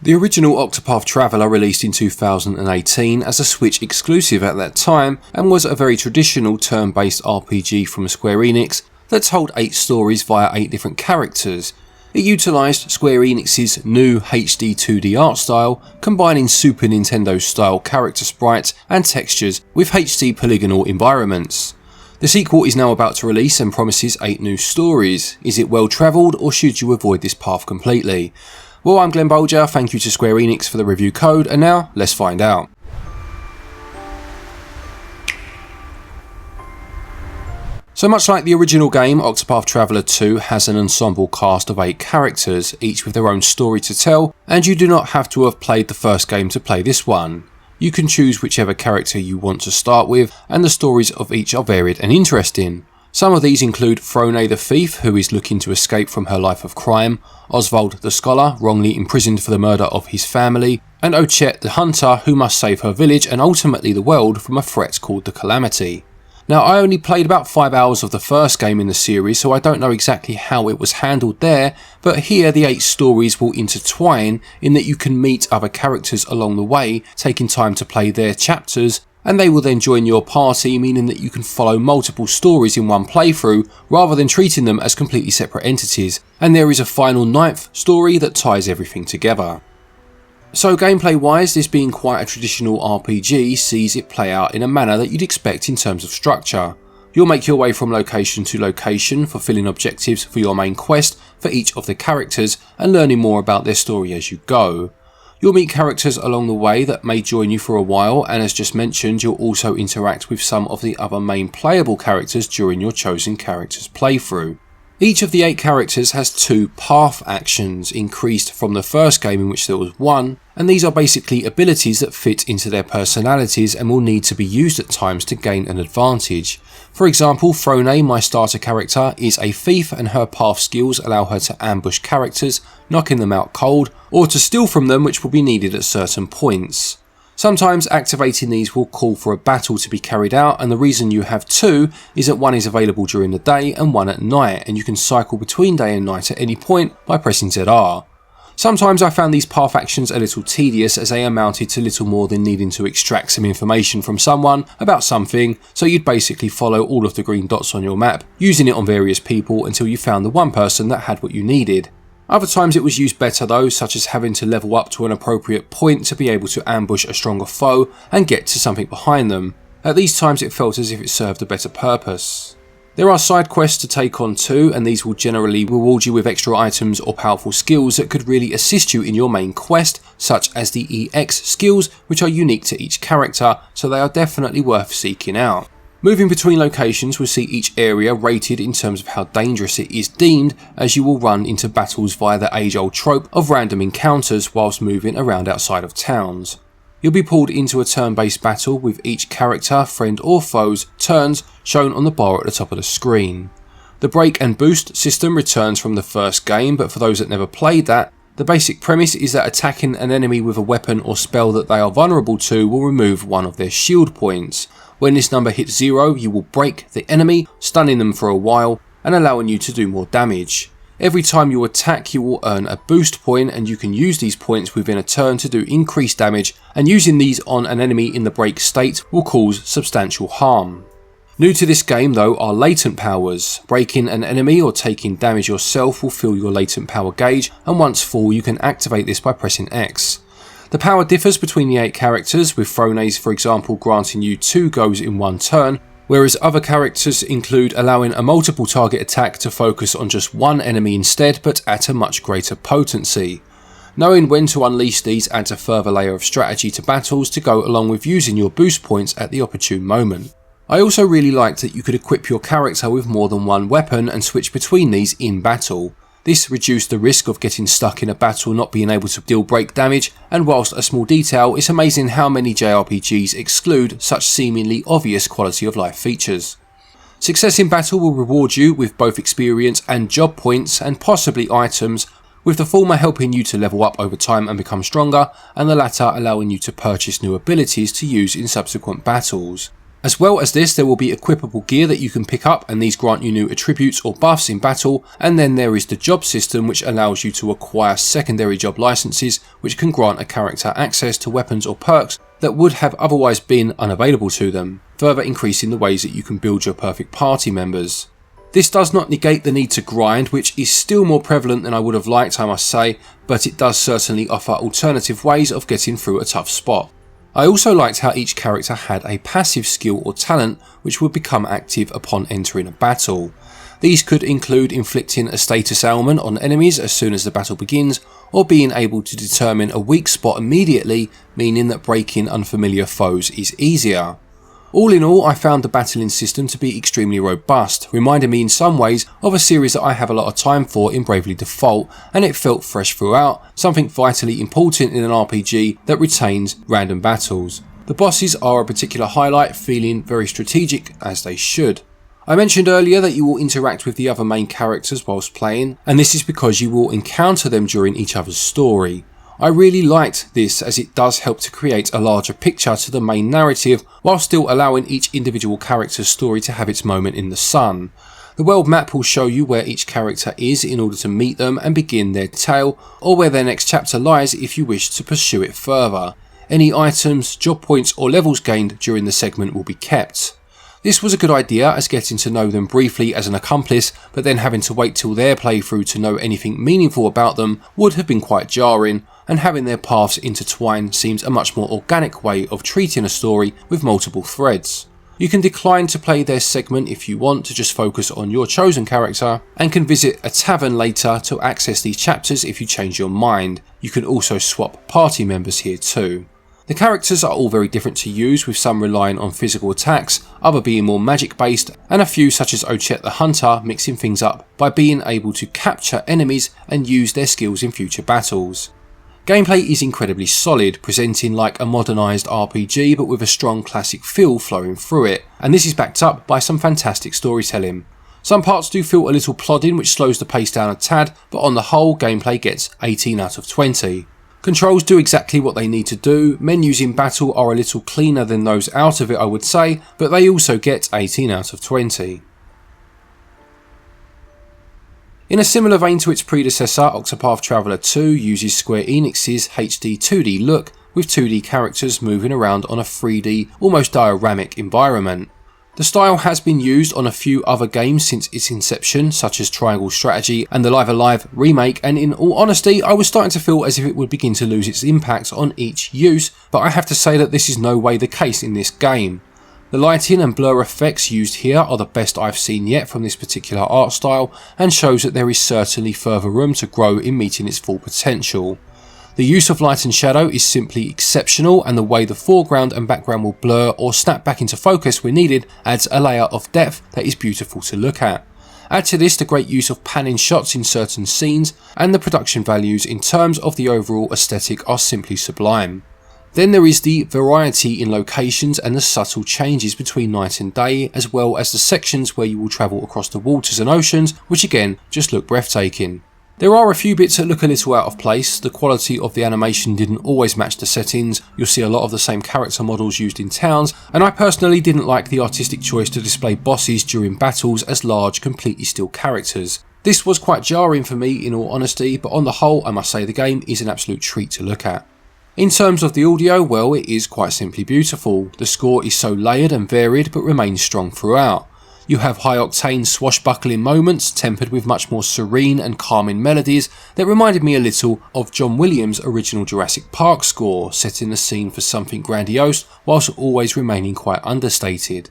The original Octopath Traveler released in 2018 as a Switch exclusive at that time and was a very traditional turn-based RPG from Square Enix that told 8 stories via 8 different characters. It utilised Square Enix's new HD 2D art style, combining Super Nintendo style character sprites and textures with HD polygonal environments. The sequel is now about to release and promises 8 new stories. Is it well travelled, or should you avoid this path completely? Well, I'm Glen Bolger, thank you to Square Enix for the review code, and now let's find out. So much like the original game, Octopath Traveler 2 has an ensemble cast of 8 characters, each with their own story to tell, and you do not have to have played the first game to play this one. You can choose whichever character you want to start with, and the stories of each are varied and interesting. Some of these include Frone the thief, who is looking to escape from her life of crime, Oswald the scholar, wrongly imprisoned for the murder of his family, and Ochette the hunter, who must save her village and ultimately the world from a threat called the Calamity. Now, I only played about 5 hours of the first game in the series, so I don't know exactly how it was handled there, but here the 8 stories will intertwine in that you can meet other characters along the way, taking time to play their chapters, and they will then join your party, meaning that you can follow multiple stories in one playthrough rather than treating them as completely separate entities, and there is a final 9th story that ties everything together. So gameplay wise, this being quite a traditional RPG sees it play out in a manner that you'd expect in terms of structure. You'll make your way from location to location, fulfilling objectives for your main quest for each of the characters and learning more about their story as you go. You'll meet characters along the way that may join you for a while, and as just mentioned, you'll also interact with some of the other main playable characters during your chosen character's playthrough. Each of the 8 characters has 2 path actions, increased from the first game in which there was 1, and these are basically abilities that fit into their personalities and will need to be used at times to gain an advantage. For example, Frone, my starter character, is a thief, and her path skills allow her to ambush characters, knocking them out cold, or to steal from them, which will be needed at certain points. Sometimes activating these will call for a battle to be carried out, and the reason you have 2 is that one is available during the day and one at night, and you can cycle between day and night at any point by pressing ZR. Sometimes I found these path actions a little tedious, as they amounted to little more than needing to extract some information from someone about something, so you'd basically follow all of the green dots on your map, using it on various people until you found the one person that had what you needed. Other times it was used better though, such as having to level up to an appropriate point to be able to ambush a stronger foe and get to something behind them. At these times it felt as if it served a better purpose. There are side quests to take on too, and these will generally reward you with extra items or powerful skills that could really assist you in your main quest, such as the EX skills, which are unique to each character, so they are definitely worth seeking out. Moving between locations will see each area rated in terms of how dangerous it is deemed, as you will run into battles via the age-old trope of random encounters whilst moving around outside of towns. You'll be pulled into a turn-based battle with each character, friend or foe's turns shown on the bar at the top of the screen. The break and boost system returns from the first game, but for those that never played that, the basic premise is that attacking an enemy with a weapon or spell that they are vulnerable to will remove one of their shield points. When this number hits 0, you will break the enemy, stunning them for a while and allowing you to do more damage. Every time you attack, you will earn a boost point, and you can use these points within a turn to do increased damage, and using these on an enemy in the break state will cause substantial harm. New to this game though are latent powers. Breaking an enemy or taking damage yourself will fill your latent power gauge, and once full you can activate this by pressing X. The power differs between the 8 characters, with Frone's for example granting you 2 goes in one turn, whereas other characters include allowing a multiple target attack to focus on just one enemy instead, but at a much greater potency. Knowing when to unleash these adds a further layer of strategy to battles to go along with using your boost points at the opportune moment. I also really liked that you could equip your character with more than one weapon and switch between these in battle. This reduced the risk of getting stuck in a battle not being able to deal break damage, and whilst a small detail, it's amazing how many JRPGs exclude such seemingly obvious quality of life features. Success in battle will reward you with both experience and job points, and possibly items, with the former helping you to level up over time and become stronger, and the latter allowing you to purchase new abilities to use in subsequent battles. As well as this, there will be equipable gear that you can pick up, and these grant you new attributes or buffs in battle, and then there is the job system, which allows you to acquire secondary job licenses which can grant a character access to weapons or perks that would have otherwise been unavailable to them, further increasing the ways that you can build your perfect party members. This does not negate the need to grind, which is still more prevalent than I would have liked, I must say, but it does certainly offer alternative ways of getting through a tough spot. I also liked how each character had a passive skill or talent which would become active upon entering a battle. These could include inflicting a status ailment on enemies as soon as the battle begins, or being able to determine a weak spot immediately, meaning that breaking unfamiliar foes is easier. All in all, I found the battling system to be extremely robust, reminding me in some ways of a series that I have a lot of time for in Bravely Default, and it felt fresh throughout, something vitally important in an RPG that retains random battles. The bosses are a particular highlight, feeling very strategic as they should. I mentioned earlier that you will interact with the other main characters whilst playing, and this is because you will encounter them during each other's story. I really liked this as it does help to create a larger picture to the main narrative while still allowing each individual character's story to have its moment in the sun. The world map will show you where each character is in order to meet them and begin their tale, or where their next chapter lies if you wish to pursue it further. Any items, job points or levels gained during the segment will be kept. This was a good idea, as getting to know them briefly as an accomplice but then having to wait till their playthrough to know anything meaningful about them would have been quite jarring, and having their paths intertwine seems a much more organic way of treating a story with multiple threads. You can decline to play their segment if you want to just focus on your chosen character, and can visit a tavern later to access these chapters if you change your mind. You can also swap party members here too. The characters are all very different to use, with some relying on physical attacks, other being more magic based, and a few such as Ochet the Hunter mixing things up by being able to capture enemies and use their skills in future battles. Gameplay is incredibly solid, presenting like a modernised RPG but with a strong classic feel flowing through it, and this is backed up by some fantastic storytelling. Some parts do feel a little plodding, which slows the pace down a tad, but on the whole gameplay gets 18 out of 20. Controls do exactly what they need to do, menus in battle are a little cleaner than those out of it I would say, but they also get 18 out of 20. In a similar vein to its predecessor, Octopath Traveler II uses Square Enix's HD 2D look, with 2D characters moving around on a 3D, almost dioramic environment. The style has been used on a few other games since its inception, such as Triangle Strategy and the Live Alive remake, and in all honesty I was starting to feel as if it would begin to lose its impact on each use, but I have to say that this is no way the case in this game. The lighting and blur effects used here are the best I've seen yet from this particular art style, and shows that there is certainly further room to grow in meeting its full potential. The use of light and shadow is simply exceptional, and the way the foreground and background will blur or snap back into focus when needed adds a layer of depth that is beautiful to look at. Add to this the great use of panning shots in certain scenes, and the production values in terms of the overall aesthetic are simply sublime. Then there is the variety in locations and the subtle changes between night and day, as well as the sections where you will travel across the waters and oceans, which again just look breathtaking. There are a few bits that look a little out of place. The quality of the animation didn't always match the settings, you'll see a lot of the same character models used in towns, and I personally didn't like the artistic choice to display bosses during battles as large, completely still characters. This was quite jarring for me in all honesty, but on the whole I must say the game is an absolute treat to look at. In terms of the audio, well, it is quite simply beautiful. The score is so layered and varied but remains strong throughout. You have high-octane swashbuckling moments tempered with much more serene and calming melodies that reminded me a little of John Williams' original Jurassic Park score, setting the scene for something grandiose whilst always remaining quite understated.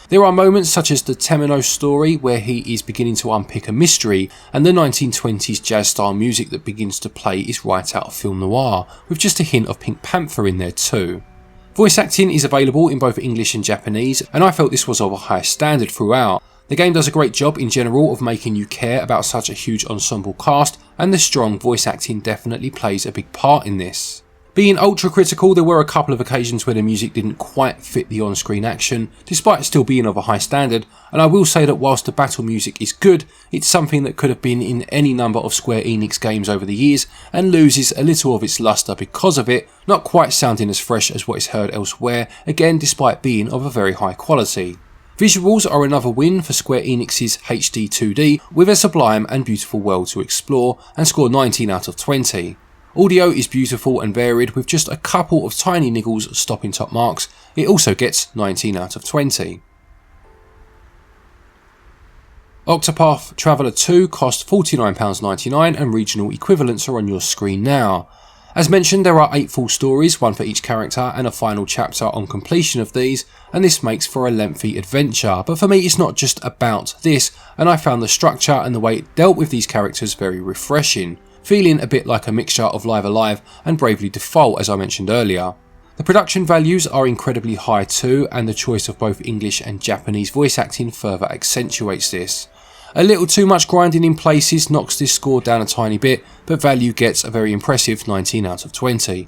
There are moments such as the Temenos story where he is beginning to unpick a mystery, and the 1920s jazz-style music that begins to play is right out of film noir, with just a hint of Pink Panther in there too. Voice acting is available in both English and Japanese, and I felt this was of a high standard throughout. The game does a great job in general of making you care about such a huge ensemble cast, and the strong voice acting definitely plays a big part in this. Being ultra critical, there were a couple of occasions where the music didn't quite fit the on-screen action, despite still being of a high standard, and I will say that whilst the battle music is good, it's something that could have been in any number of Square Enix games over the years, and loses a little of its luster because of it, not quite sounding as fresh as what is heard elsewhere, again despite being of a very high quality. Visuals are another win for Square Enix's HD 2D, with a sublime and beautiful world to explore, and score 19 out of 20. Audio is beautiful and varied, with just a couple of tiny niggles stopping top marks. It also gets 19 out of 20. Octopath Traveler 2 cost £49.99 and regional equivalents are on your screen now. As mentioned, there are 8 full stories, one for each character, and a final chapter on completion of these, and this makes for a lengthy adventure. But for me, it's not just about this, and I found the structure and the way it dealt with these characters very refreshing, feeling a bit like a mixture of Live Alive and Bravely Default, as I mentioned earlier. The production values are incredibly high too, and the choice of both English and Japanese voice acting further accentuates this. A little too much grinding in places knocks this score down a tiny bit, but value gets a very impressive 19 out of 20.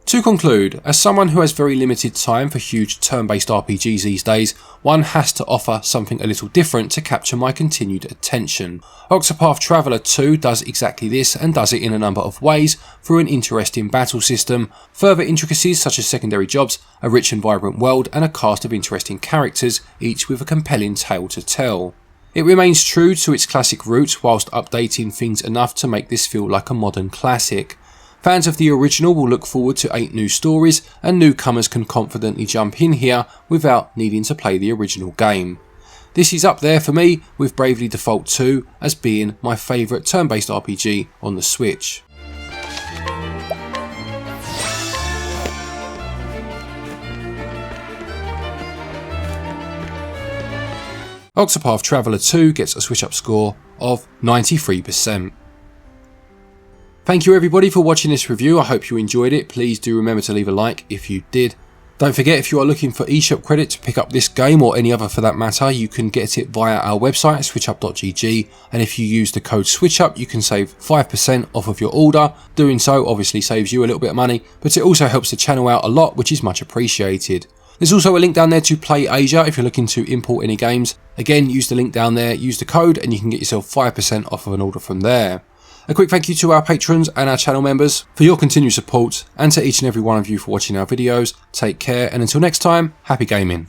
To conclude, as someone who has very limited time for huge turn-based RPGs these days, one has to offer something a little different to capture my continued attention. Octopath Traveler 2 does exactly this, and does it in a number of ways through an interesting battle system, further intricacies such as secondary jobs, a rich and vibrant world, and a cast of interesting characters, each with a compelling tale to tell. It remains true to its classic roots whilst updating things enough to make this feel like a modern classic. Fans of the original will look forward to 8 new stories, and newcomers can confidently jump in here without needing to play the original game. This is up there for me with Bravely Default 2 as being my favourite turn-based RPG on the Switch. Octopath Traveler 2 gets a SwitchUp score of 93%. Thank you everybody for watching this review. I hope you enjoyed it. Please do remember to leave a like if you did. Don't forget, if you are looking for eShop credit to pick up this game or any other for that matter, you can get it via our website switchup.gg, and if you use the code SwitchUp you can save 5% off of your order. Doing so obviously saves you a little bit of money, but it also helps the channel out a lot, which is much appreciated. There's also a link down there to Play Asia if you're looking to import any games. Again, use the link down there, use the code, and you can get yourself 5% off of an order from there. A quick thank you to our patrons and our channel members for your continued support, and to each and every one of you for watching our videos. Take care, and until next time, happy gaming.